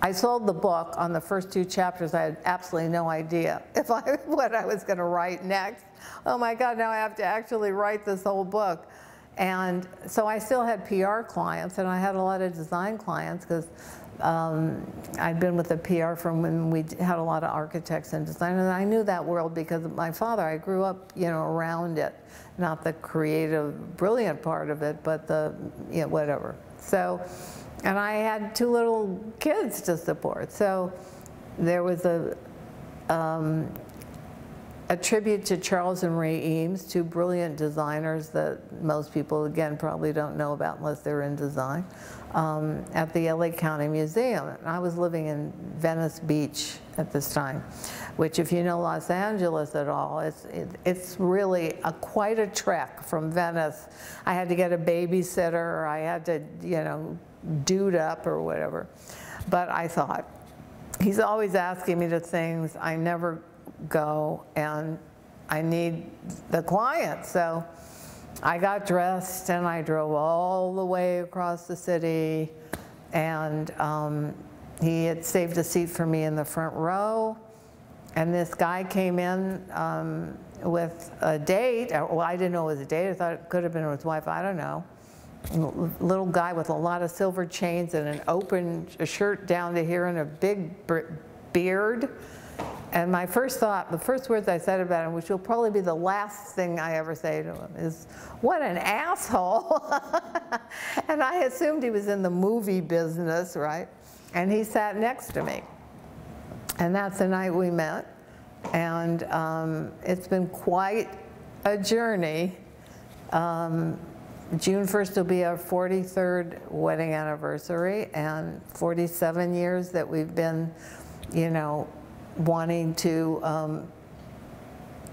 I sold the book on the first 2 chapters. I had absolutely no idea what I was going to write next. Oh my God, now I have to actually write this whole book. And so I still had PR clients, and I had a lot of design clients because I'd been with the PR firm when we had a lot of architects and designers, and I knew that world because of my father. I grew up, you know, around it, not the creative, brilliant part of it, but the, you know, whatever. So, and I had 2 little kids to support. So there was a tribute to Charles and Ray Eames, 2 brilliant designers that most people, again, probably don't know about unless they're in design, at the LA County Museum. And I was living in Venice Beach at this time, which, if you know Los Angeles at all, it's really quite a trek from Venice. I had to get a babysitter, or I had to, you know, dude up or whatever. But I thought, he's always asking me to things, I never go, and I need the client. So I got dressed and I drove all the way across the city, and he had saved a seat for me in the front row, and this guy came in with a date. Well, I didn't know it was a date. I thought it could have been his wife. I don't know. Little guy with a lot of silver chains and an open shirt down to here and a big beard. And my first thought, the first words I said about him, which will probably be the last thing I ever say to him, is, what an asshole. And I assumed he was in the movie business, right? And he sat next to me. And that's the night we met. And it's been quite a journey. June 1st will be our 43rd wedding anniversary, and 47 years that we've been, you know, wanting to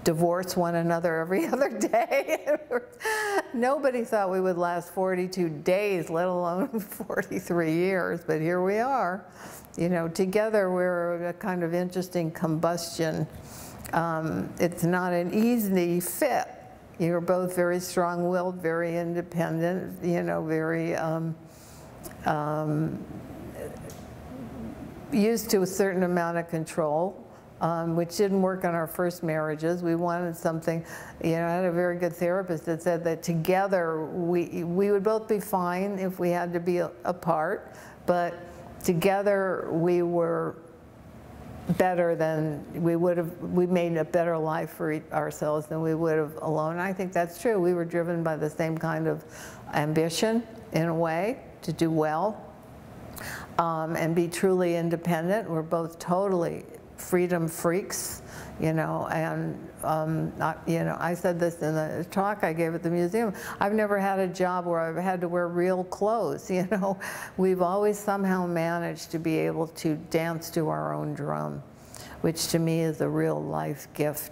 divorce one another every other day. Nobody thought we would last 42 days, let alone 43 years, but here we are. You know, together we're a kind of interesting combustion. It's not an easy fit. You're both very strong-willed, very independent, you know, very used to a certain amount of control, which didn't work on our first marriages. We wanted something, you know, I had a very good therapist that said that together we would both be fine if we had to be apart, but together we were better than we made a better life for ourselves than we would have alone. I think that's true. We were driven by the same kind of ambition, in a way, to do well and be truly independent. We're both totally freedom freaks, you know, and you know, I said this in the talk I gave at the museum. I've never had a job where I've had to wear real clothes, you know. We've always somehow managed to be able to dance to our own drum, which to me is a real life gift.